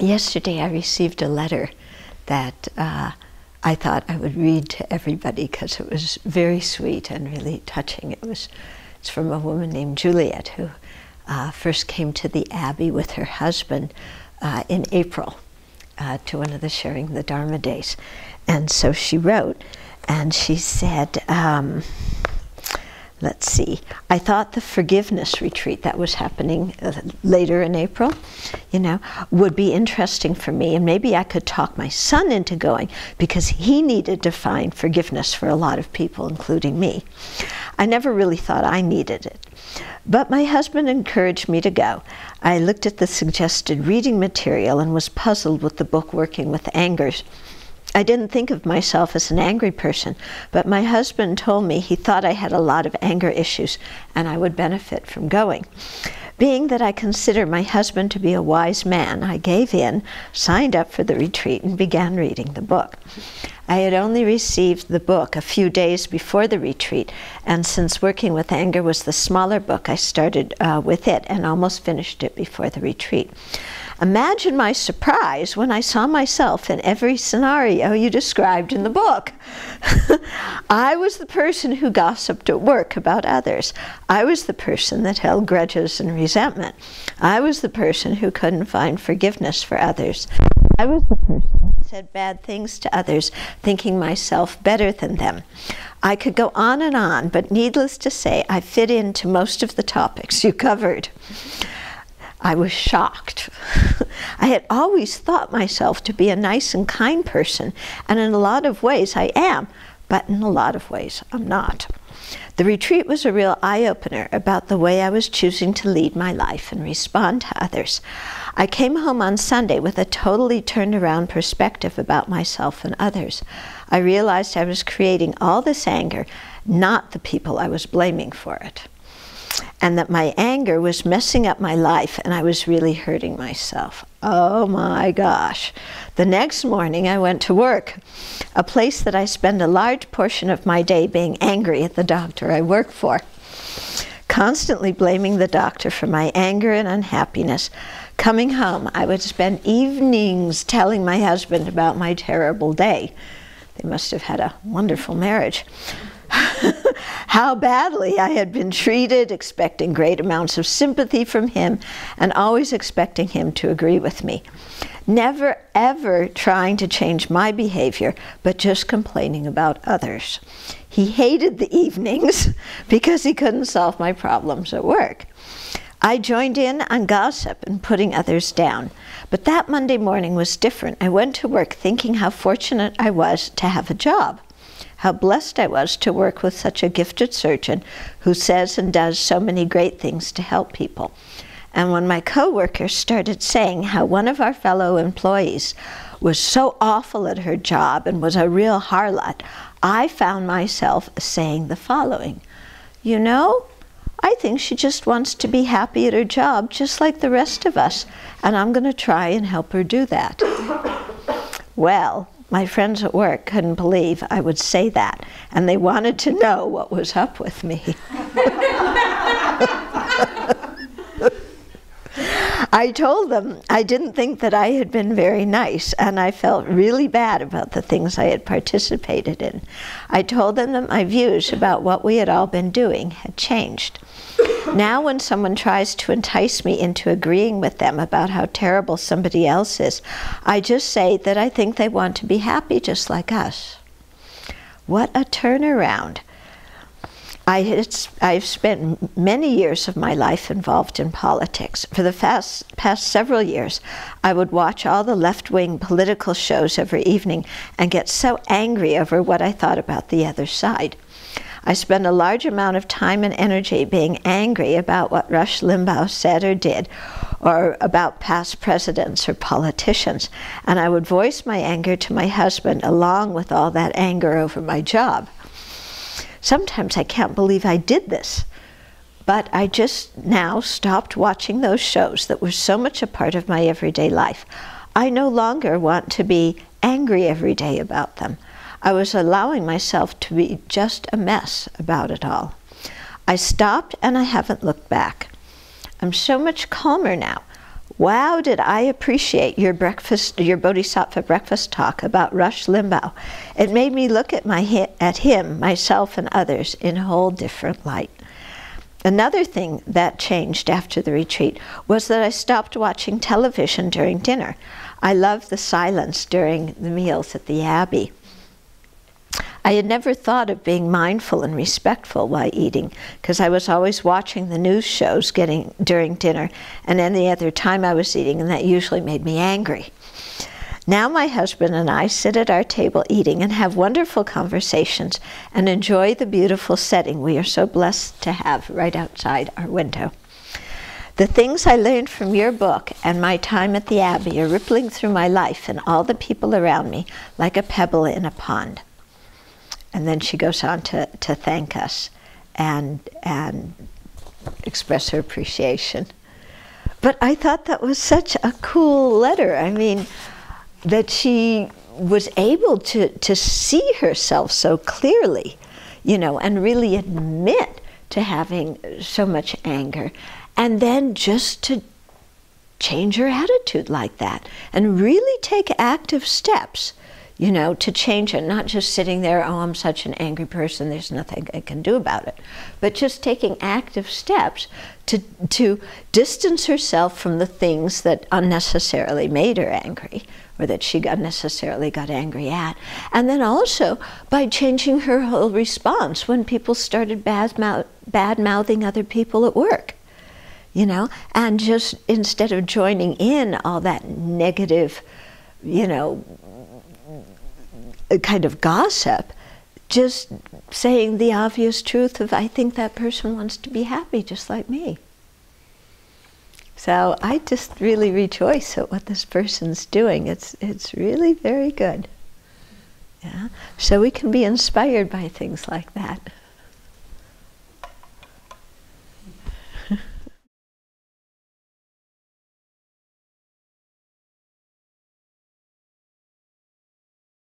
Yesterday I received a letter that I thought I would read to everybody because it was very sweet and really touching. It's from a woman named Juliet who first came to the Abbey with her husband in April to one of the Sharing the Dharma days. And so she wrote, and she said, let's see, I thought the forgiveness retreat that was happening later in April, would be interesting for me, and maybe I could talk my son into going because he needed to find forgiveness for a lot of people, including me. I never really thought I needed it, but my husband encouraged me to go. I looked at the suggested reading material and was puzzled with the book Working with Angers. I didn't think of myself as an angry person, but my husband told me he thought I had a lot of anger issues and I would benefit from going. Being that I consider my husband to be a wise man, I gave in, signed up for the retreat, and began reading the book. I had only received the book a few days before the retreat, and since Working with Anger was the smaller book, I started with it and almost finished it before the retreat. Imagine my surprise when I saw myself in every scenario you described in the book. I was the person who gossiped at work about others. I was the person that held grudges and resentment. I was the person who couldn't find forgiveness for others. I was the person who said bad things to others, thinking myself better than them. I could go on, but needless to say, I fit into most of the topics you covered. I was shocked. I had always thought myself to be a nice and kind person, and in a lot of ways I am, but in a lot of ways I'm not. The retreat was a real eye-opener about the way I was choosing to lead my life and respond to others. I came home on Sunday with a totally turned around perspective about myself and others. I realized I was creating all this anger, not the people I was blaming for it, and that my anger was messing up my life and I was really hurting myself. Oh my gosh. The next morning I went to work, a place that I spend a large portion of my day being angry at the doctor I work for, constantly blaming the doctor for my anger and unhappiness. Coming home, I would spend evenings telling my husband about my terrible day. They must have had a wonderful marriage. How badly I had been treated, expecting great amounts of sympathy from him, and always expecting him to agree with me. Never, ever trying to change my behavior, but just complaining about others. He hated the evenings because he couldn't solve my problems at work. I joined in on gossip and putting others down. But that Monday morning was different. I went to work thinking how fortunate I was to have a job. How blessed I was to work with such a gifted surgeon who says and does so many great things to help people. And when my coworkers started saying how one of our fellow employees was so awful at her job and was a real harlot, I found myself saying the following: I think she just wants to be happy at her job just like the rest of us, and I'm going to try and help her do that. Well, my friends at work couldn't believe I would say that, and they wanted to know what was up with me. I told them I didn't think that I had been very nice, and I felt really bad about the things I had participated in. I told them that my views about what we had all been doing had changed. Now when someone tries to entice me into agreeing with them about how terrible somebody else is, I just say that I think they want to be happy just like us. What a turnaround. I've spent many years of my life involved in politics. For the past several years, I would watch all the left-wing political shows every evening and get so angry over what I thought about the other side. I spend a large amount of time and energy being angry about what Rush Limbaugh said or did, or about past presidents or politicians, and I would voice my anger to my husband along with all that anger over my job. Sometimes I can't believe I did this, but I just now stopped watching those shows that were so much a part of my everyday life. I no longer want to be angry every day about them. I was allowing myself to be just a mess about it all. I stopped and I haven't looked back. I'm so much calmer now. Wow, did I appreciate your Bodhisattva breakfast talk about Rush Limbaugh. It made me look at him, myself, and others in a whole different light. Another thing that changed after the retreat was that I stopped watching television during dinner. I loved the silence during the meals at the Abbey. I had never thought of being mindful and respectful while eating, because I was always watching the news shows during dinner and any other time I was eating, and that usually made me angry. Now my husband and I sit at our table eating and have wonderful conversations and enjoy the beautiful setting we are so blessed to have right outside our window. The things I learned from your book and my time at the Abbey are rippling through my life and all the people around me like a pebble in a pond. And then she goes on to thank us and express her appreciation. But I thought that was such a cool letter. I mean, that she was able to see herself so clearly, you know, and really admit to having so much anger, and then just to change her attitude like that and really take active steps, you know, to change it, not just sitting there, oh, I'm such an angry person, there's nothing I can do about it, but just taking active steps to distance herself from the things that unnecessarily made her angry, or that she unnecessarily got angry at. And then also by changing her whole response when people started bad-mouthing other people at work, you know, and just instead of joining in all that negative, you know, kind of gossip, just saying the obvious truth of, I think that person wants to be happy just like me. So I just really rejoice at what this person's doing. It's really very good. Yeah? So we can be inspired by things like that.